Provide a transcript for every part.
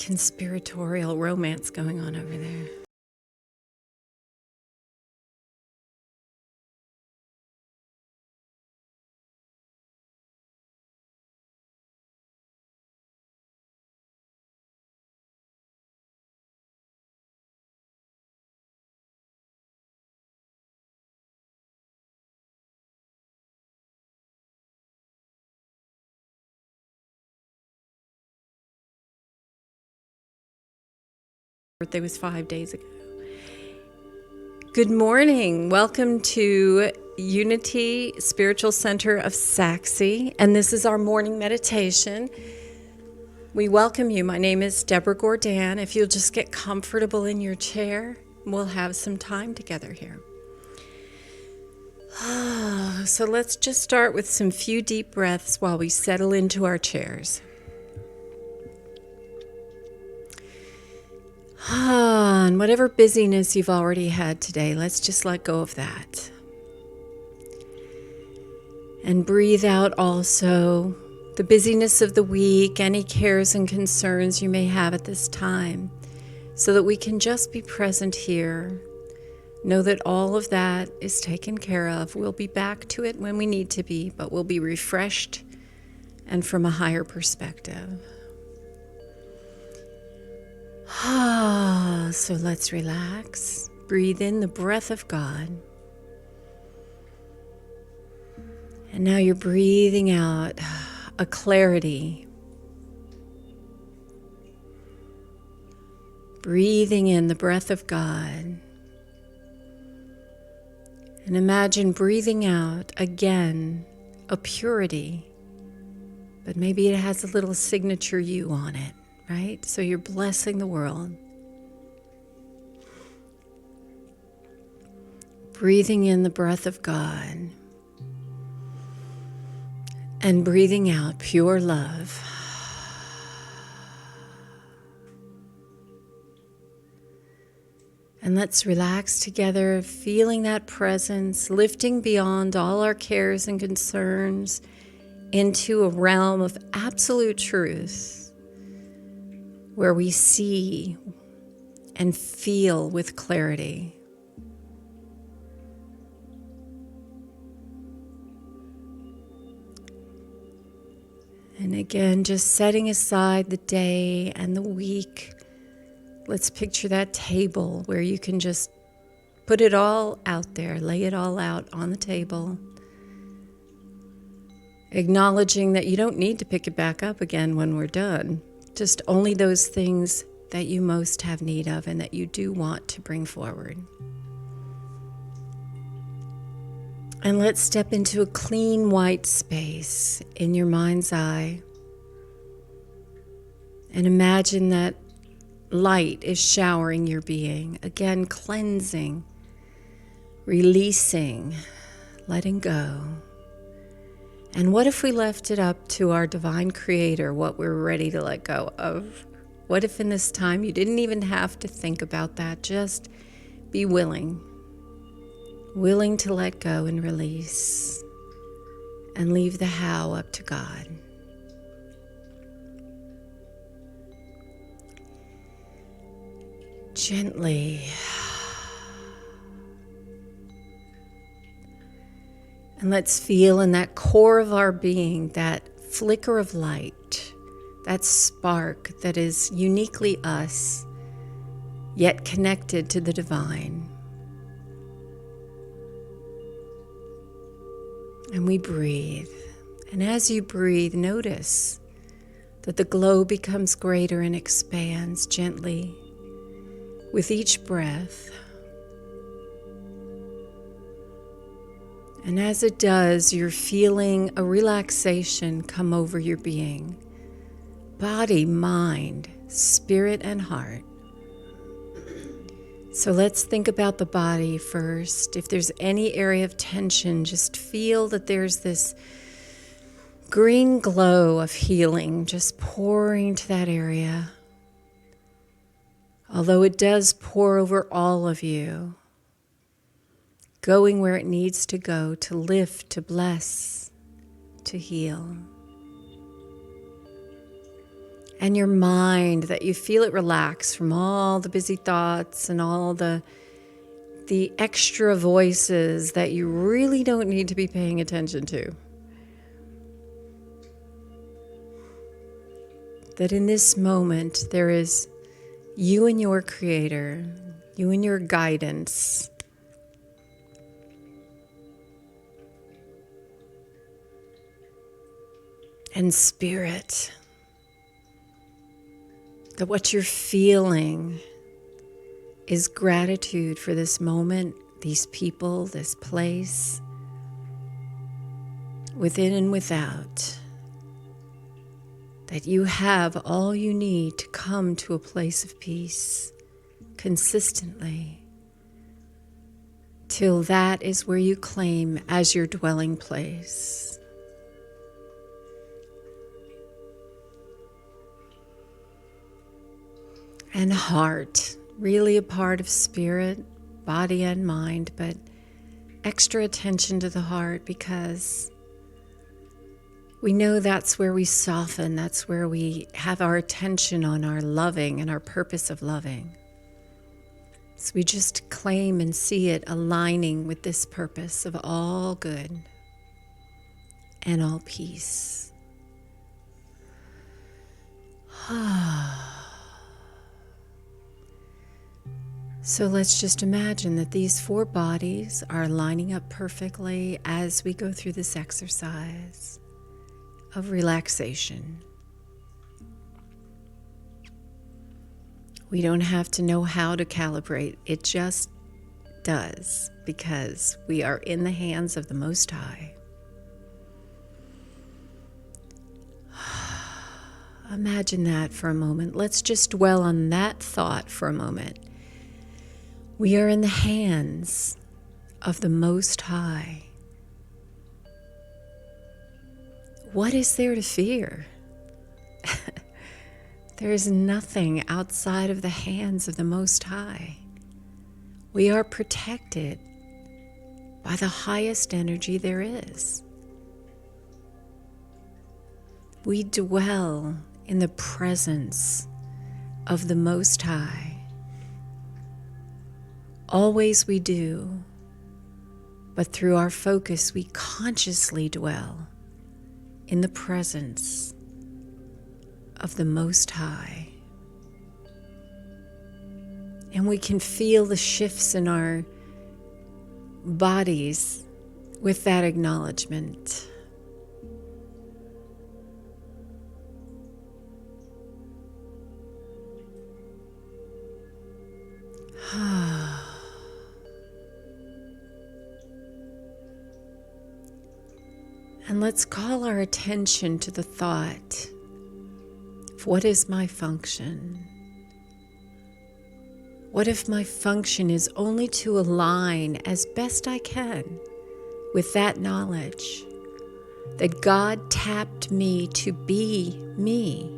conspiratorial romance going on over there. Birthday was 5 days ago. Good morning. Welcome to Unity Spiritual Center of Sachse, and this is our morning meditation. We welcome you. My name is Deborah Gordan. If you'll just get comfortable in your chair, we'll have some time together here. So let's just start with some few deep breaths while we settle into our chairs. And whatever busyness you've already had today, let's just let go of that. And breathe out also the busyness of the week, any cares and concerns you may have at this time, so that we can just be present here. Know that all of that is taken care of. We'll be back to it when we need to be, but we'll be refreshed and from a higher perspective. So let's relax. Breathe in the breath of God. And now you're breathing out a clarity. Breathing in the breath of God. And imagine breathing out again a purity, but maybe it has a little signature you on it, right? So you're blessing the world. Breathing in the breath of God and breathing out pure love. And let's relax together, feeling that presence, lifting beyond all our cares and concerns into a realm of absolute truth, where we see and feel with clarity. And again, just setting aside the day and the week. Let's picture that table where you can just put it all out there, lay it all out on the table. Acknowledging that you don't need to pick it back up again when we're done. Just only those things that you most have need of and that you do want to bring forward. And let's step into a clean white space in your mind's eye. And imagine that light is showering your being. Again, cleansing, releasing, letting go. And what if we left it up to our divine creator, what we're ready to let go of? What if in this time you didn't even have to think about that? Just be willing to let go and release, and leave the how up to God. Gently. And let's feel in that core of our being, that flicker of light, that spark that is uniquely us, yet connected to the divine. And we breathe. And as you breathe, notice that the glow becomes greater and expands gently with each breath. And as it does, you're feeling a relaxation come over your being. Body, mind, spirit, and heart. So let's think about the body first. If there's any area of tension, just feel that there's this green glow of healing just pouring to that area. Although it does pour over all of you, going where it needs to go, to lift, to bless, to heal. and your mind, that you feel it relax from all the busy thoughts and all the extra voices that you really don't need to be paying attention to. That in this moment, there is you and your Creator, you and your guidance. And Spirit. That what you're feeling is gratitude for this moment, these people, this place, within and without. That you have all you need to come to a place of peace consistently, till that is where you claim as your dwelling place. And heart, really a part of spirit, body and mind, but extra attention to the heart, because we know that's where we soften, that's where we have our attention on our loving and our purpose of loving. So we just claim and see it aligning with this purpose of all good and all peace. So let's just imagine that these 4 bodies are lining up perfectly as we go through this exercise of relaxation. We don't have to know how to calibrate. It just does, because we are in the hands of the Most High. Imagine that for a moment. Let's just dwell on that thought for a moment. We are in the hands of the Most High. What is there to fear? There is nothing outside of the hands of the Most High. We are protected by the highest energy there is. We dwell in the presence of the Most High. Always we do, but through our focus we consciously dwell in the presence of the Most High. And we can feel the shifts in our bodies with that acknowledgement. And let's call our attention to the thought of, what is my function? What if my function is only to align as best I can with that knowledge that God tapped me to be me?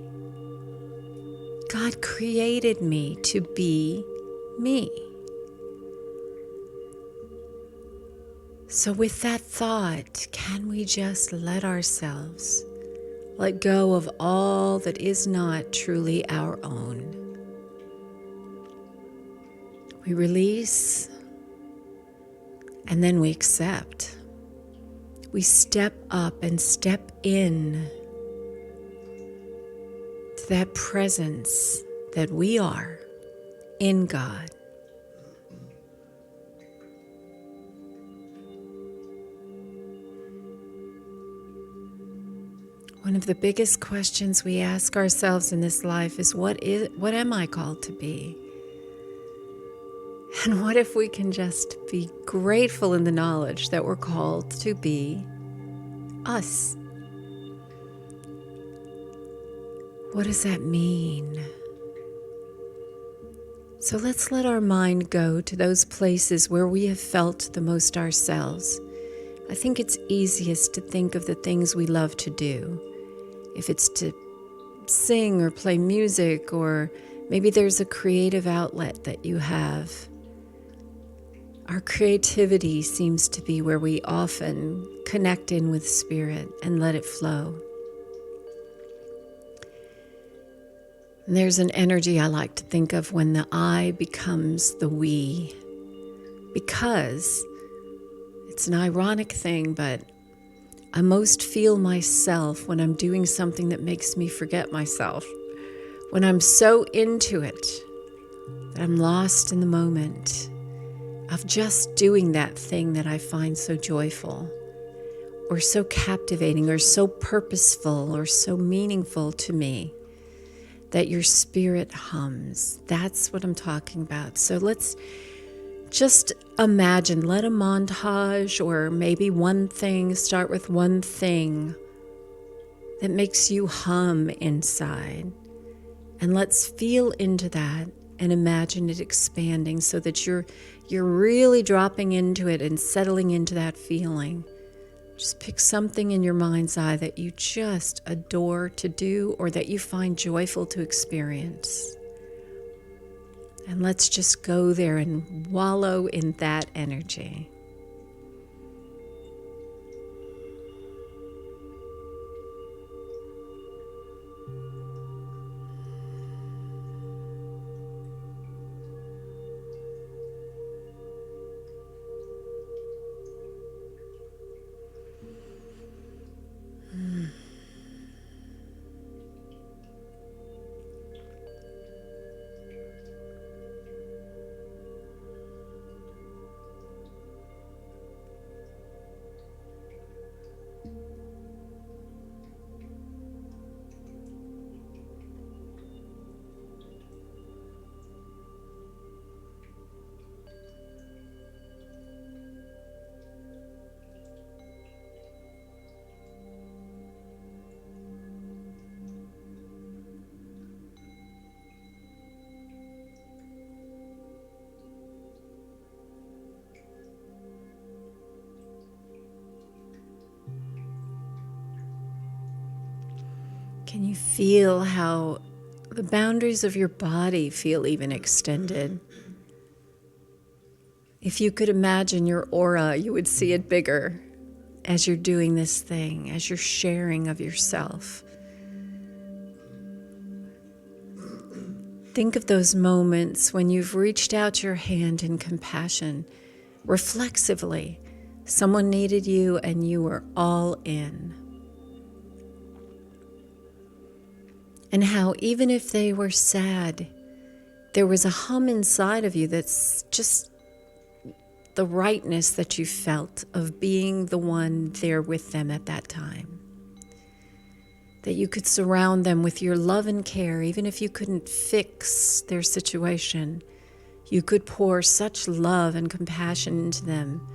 God created me to be me. So with that thought, can we just let ourselves let go of all that is not truly our own? We release, and then we accept. We step up and step in to that presence that we are in God. One of the biggest questions we ask ourselves in this life is, what am I called to be? And what if we can just be grateful in the knowledge that we're called to be us? What does that mean? So let's let our mind go to those places where we have felt the most ourselves. I think it's easiest to think of the things we love to do. If it's to sing or play music, or maybe there's a creative outlet that you have. Our creativity seems to be where we often connect in with spirit and let it flow. And there's an energy I like to think of when the I becomes the we, because it's an ironic thing, but I most feel myself when I'm doing something that makes me forget myself. When I'm so into it that I'm lost in the moment of just doing that thing that I find so joyful or so captivating or so purposeful or so meaningful to me that your spirit hums. That's what I'm talking about. So let's just imagine, let a montage or maybe one thing, start with one thing that makes you hum inside. And let's feel into that and imagine it expanding so that you're really dropping into it and settling into that feeling. Just pick something in your mind's eye that you just adore to do or that you find joyful to experience. And let's just go there and wallow in that energy. Can you feel how the boundaries of your body feel even extended? If you could imagine your aura, you would see it bigger as you're doing this thing, as you're sharing of yourself. Think of those moments when you've reached out your hand in compassion, reflexively. Someone needed you and you were all in. And how even if they were sad, there was a hum inside of you that's just the rightness that you felt of being the one there with them at that time. That you could surround them with your love and care, even if you couldn't fix their situation. You could pour such love and compassion into them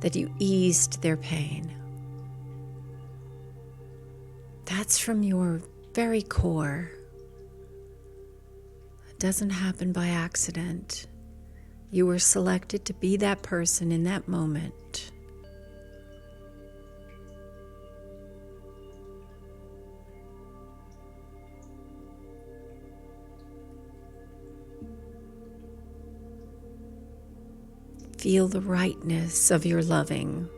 that you eased their pain. That's from your very core. It doesn't happen by accident. You were selected to be that person in that moment. Feel the rightness of your loving.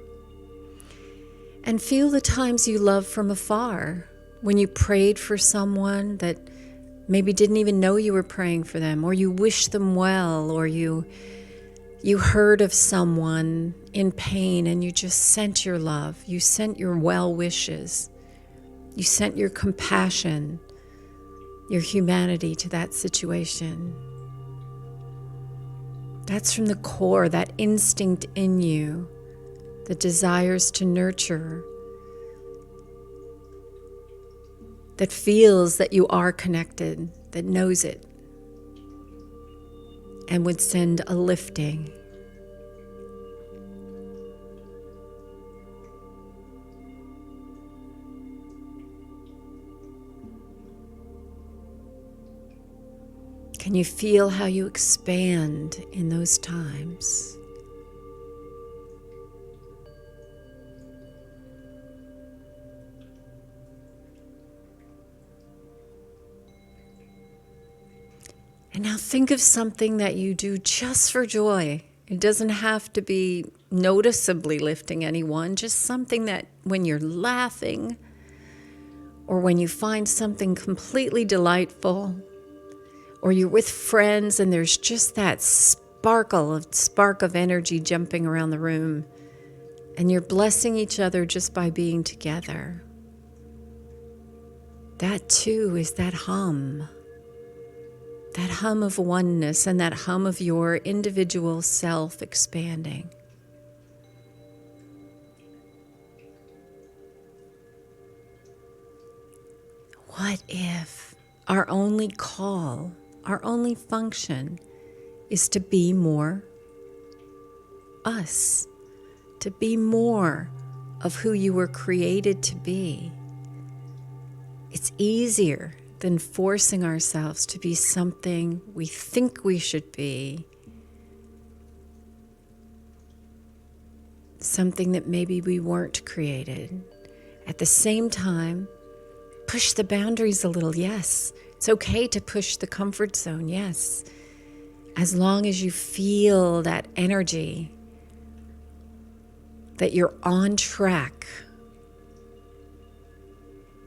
And feel the times you love from afar. When you prayed for someone that maybe didn't even know you were praying for them, or you wished them well, or you heard of someone in pain and you just sent your love. You sent your well wishes. You sent your compassion, your humanity to that situation. That's from the core, that instinct in you that desires to nurture, that feels that you are connected, that knows it, and would send a lifting. Can you feel how you expand in those times? And now think of something that you do just for joy. It doesn't have to be noticeably lifting anyone, just something that when you're laughing or when you find something completely delightful, Or you're with friends and there's just that spark of energy jumping around the room, and you're blessing each other just by being together. That too is that hum of oneness and that hum of your individual self expanding. What if our only call, our only function is to be more us, to be more of who you were created to be? It's easier than forcing ourselves to be something we think we should be, something that maybe we weren't created. At the same time, push the boundaries a little, yes. It's okay to push the comfort zone, yes. As long as you feel that energy, that you're on track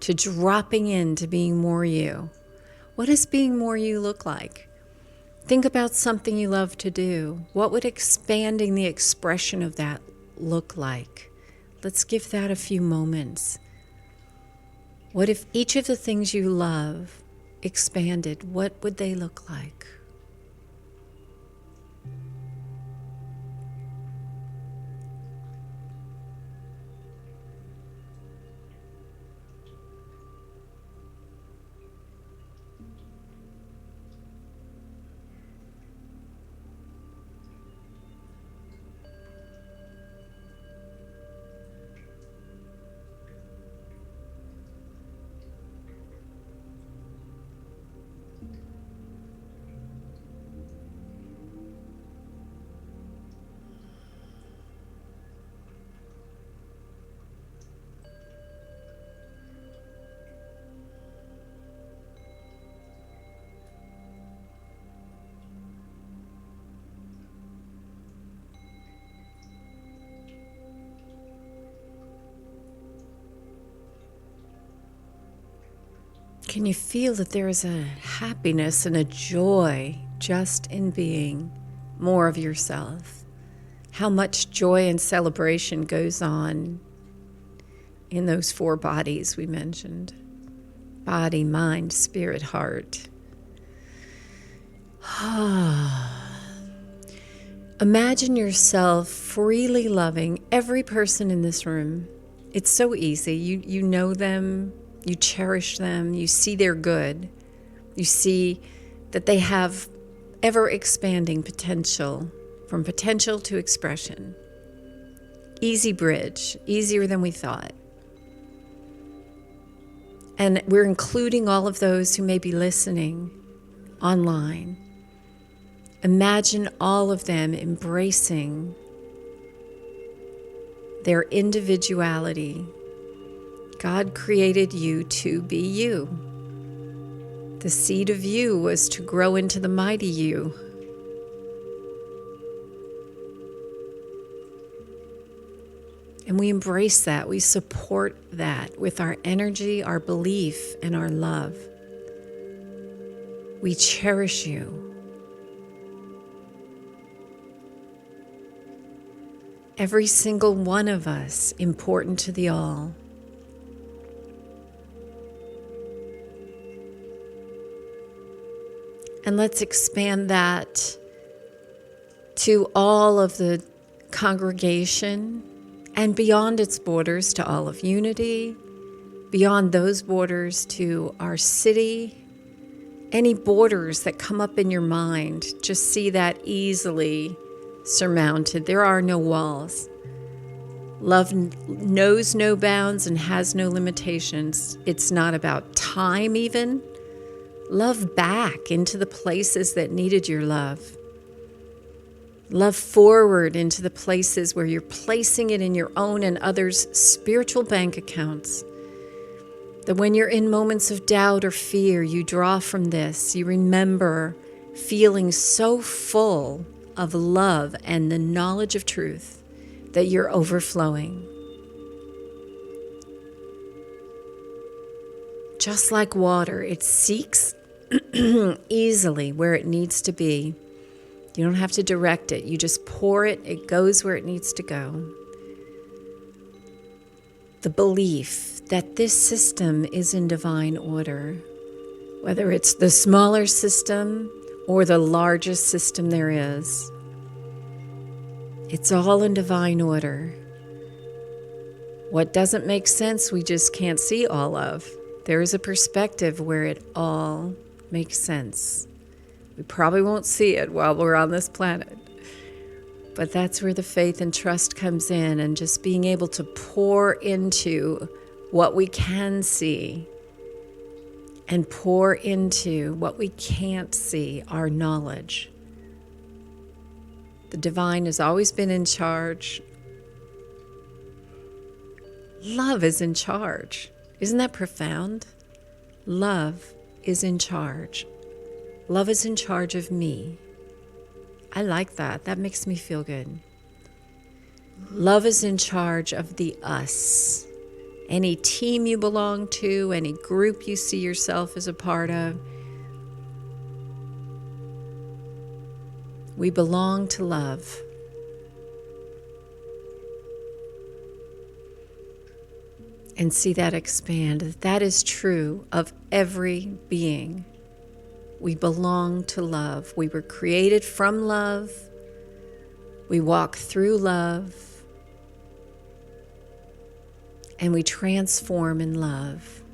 to dropping into being more you. What does being more you look like? Think about something you love to do. What would expanding the expression of that look like? Let's give that a few moments. What if each of the things you love expanded? What would they look like? Can you feel that there is a happiness and a joy just in being more of yourself? How much joy and celebration goes on in those 4 bodies we mentioned: body, mind, spirit, heart. Imagine yourself freely loving every person in this room. It's so easy. You know them. You cherish them, you see their good, you see that they have ever-expanding potential, from potential to expression. Easy bridge, easier than we thought. And we're including all of those who may be listening online. Imagine all of them embracing their individuality. God created you to be you. The seed of you was to grow into the mighty you. And we embrace that. We support that with our energy, our belief, and our love. We cherish you. Every single one of us important to the all. And let's expand that to all of the congregation and beyond its borders to all of Unity, beyond those borders to our city. Any borders that come up in your mind, just see that easily surmounted. There are no walls. Love knows no bounds and has no limitations. It's not about time even. Love back into the places that needed your love. Love forward into the places where you're placing it in your own and others' spiritual bank accounts. That when you're in moments of doubt or fear, you draw from this. You remember feeling so full of love and the knowledge of truth that you're overflowing. Just like water, it seeks easily where it needs to be. You don't have to direct it. You just pour it. It goes where it needs to go. The belief that this system is in divine order, whether it's the smaller system or the largest system there is, it's all in divine order. What doesn't make sense, we just can't see all of. There is a perspective where it all makes sense. We probably won't see it while we're on this planet. But that's where the faith and trust comes in, and just being able to pour into what we can see and pour into what we can't see, our knowledge. The divine has always been in charge. Love is in charge. Isn't that profound? Love is in charge. Love is in charge of me. I like that. That makes me feel good. Love is in charge of the us. Any team you belong to, any group you see yourself as a part of, we belong to love. And see that expand. That is true of every being. We belong to love. We were created from love. We walk through love. And we transform in love.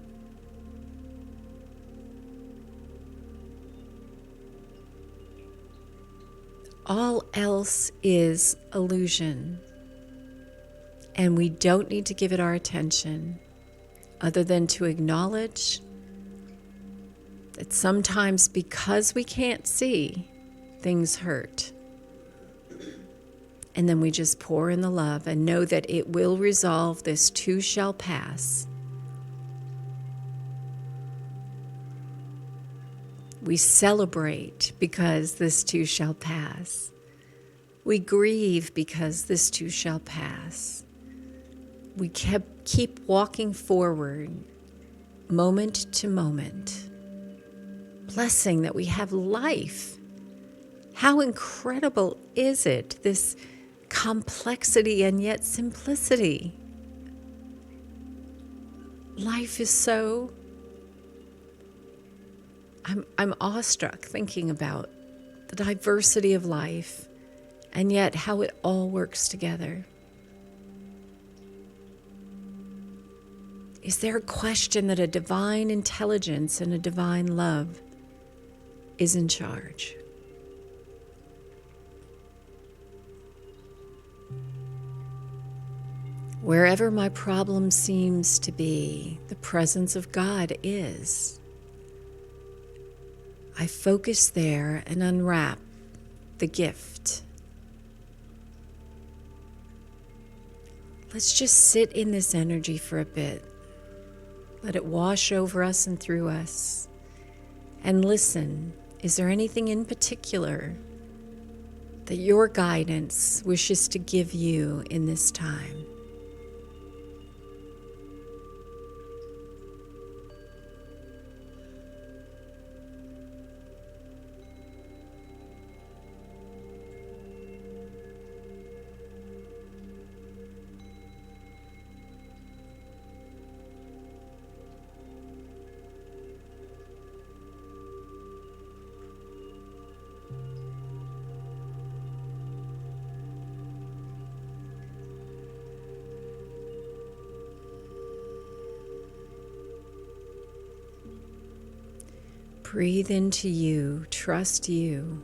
All else is illusion. And we don't need to give it our attention other than to acknowledge that sometimes because we can't see, things hurt. And then we just pour in the love and know that it will resolve. This too shall pass. We celebrate because this too shall pass. We grieve because this too shall pass. We keep walking forward, moment to moment. Blessing that we have life. How incredible is it, this complexity and yet simplicity? Life is so... I'm awestruck thinking about the diversity of life and yet how it all works together. Is there a question that a divine intelligence and a divine love is in charge? Wherever my problem seems to be, the presence of God is. I focus there and unwrap the gift. Let's just sit in this energy for a bit. Let it wash over us and through us. And listen, is there anything in particular that your guidance wishes to give you in this time? Breathe into you, trust you.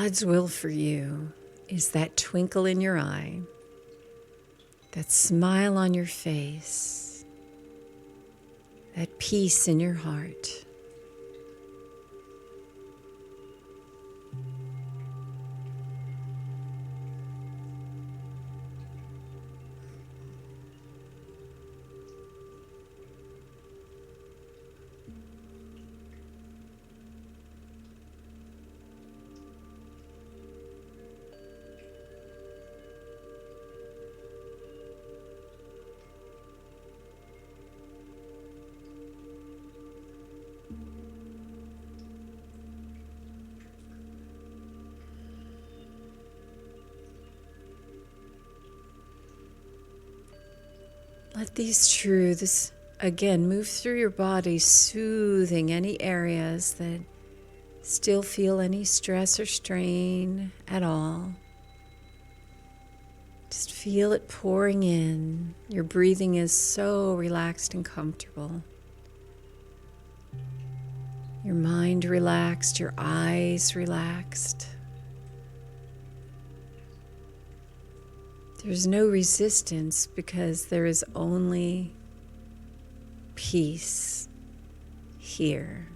God's will for you is that twinkle in your eye, that smile on your face, that peace in your heart. Let these truths again move through your body, soothing any areas that still feel any stress or strain at all. Just feel it pouring in. Your breathing is so relaxed and comfortable. Your mind relaxed, your eyes relaxed. There's no resistance because there is only peace here.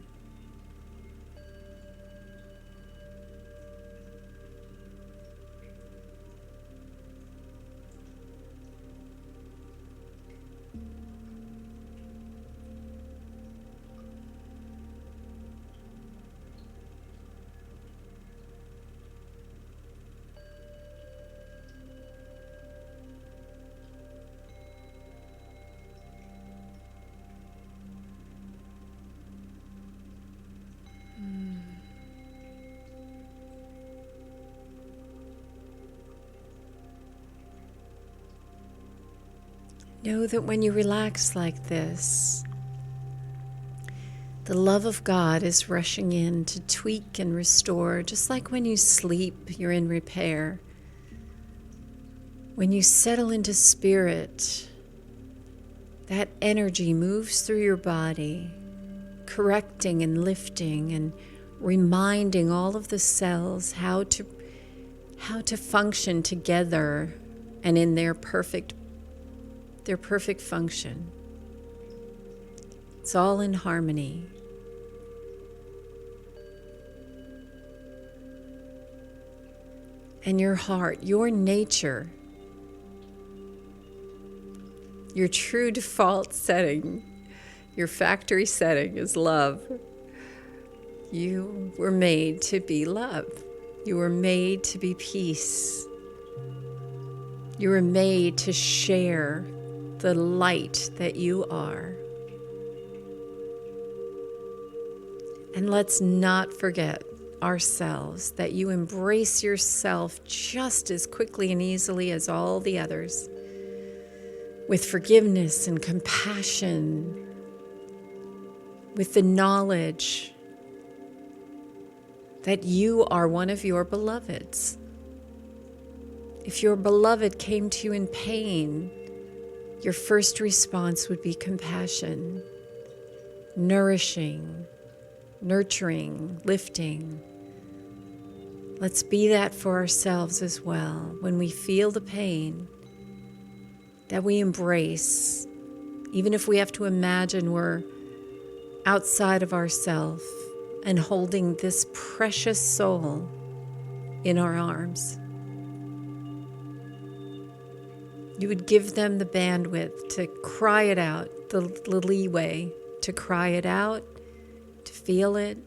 Know that when you relax like this, the love of God is rushing in to tweak and restore, just like when you sleep, you're in repair. When you settle into spirit, that energy moves through your body, correcting and lifting and reminding all of the cells how to function together and in their perfect function. It's all in harmony. And your heart, your nature, your true default setting, your factory setting is love. You were made to be love. You were made to be peace. You were made to share the light that you are. And let's not forget ourselves, that you embrace yourself just as quickly and easily as all the others, with forgiveness and compassion, with the knowledge that you are one of your beloveds. If your beloved came to you in pain, your first response would be compassion, nourishing, nurturing, lifting. Let's be that for ourselves as well. When we feel the pain, that we embrace, even if we have to imagine we're outside of ourselves and holding this precious soul in our arms. You would give them the bandwidth to cry it out, the leeway to cry it out, to feel it,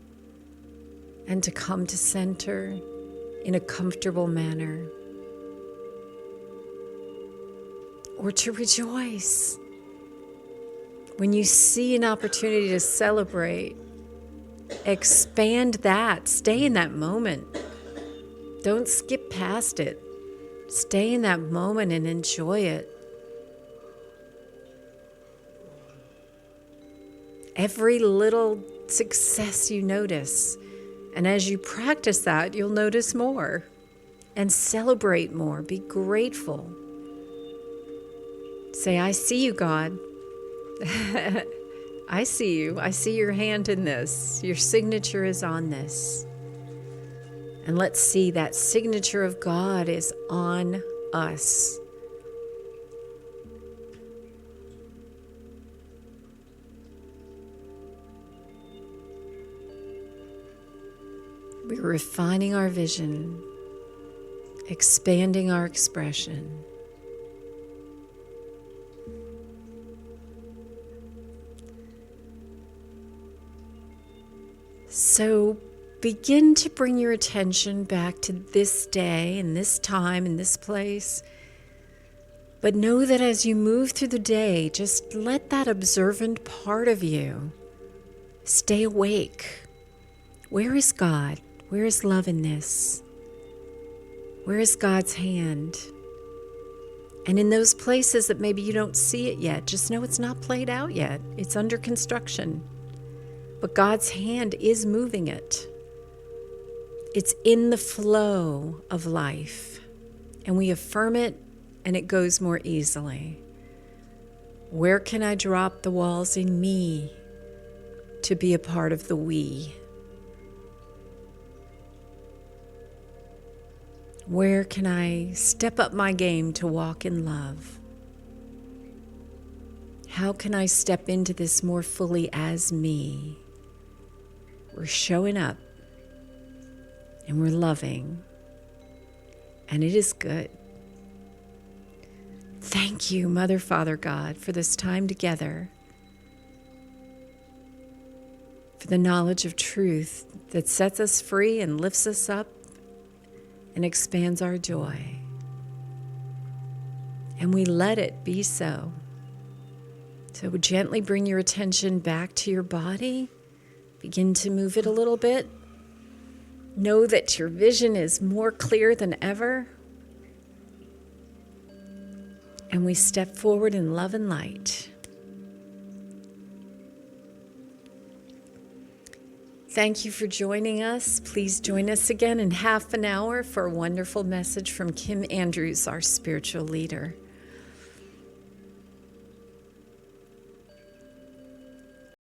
and to come to center in a comfortable manner. Or to rejoice. When you see an opportunity to celebrate, expand that. Stay in that moment. Don't skip past it. Stay in that moment and enjoy it. Every little success you notice, and as you practice that, you'll notice more and celebrate more. Be grateful. Say, I see you, God. I see you. I see your hand in this. Your signature is on this. And let's see that signature of God is on us. We're refining our vision, expanding our expression. So begin to bring your attention back to this day and this time and this place. But know that as you move through the day, just let that observant part of you stay awake. Where is God? Where is love in this? Where is God's hand? And in those places that maybe you don't see it yet, just know it's not played out yet. It's under construction. But God's hand is moving it. It's in the flow of life. And we affirm it, and it goes more easily. Where can I drop the walls in me to be a part of the we? Where can I step up my game to walk in love? How can I step into this more fully as me? We're showing up, and we're loving, and it is good. Thank you, Mother, Father, God, for this time together, for the knowledge of truth that sets us free and lifts us up and expands our joy. And we let it be so. So gently bring your attention back to your body. Begin to move it a little bit. Know that your vision is more clear than ever. And we step forward in love and light. Thank you for joining us. Please join us again in half an hour for a wonderful message from Kim Andrews, our spiritual leader.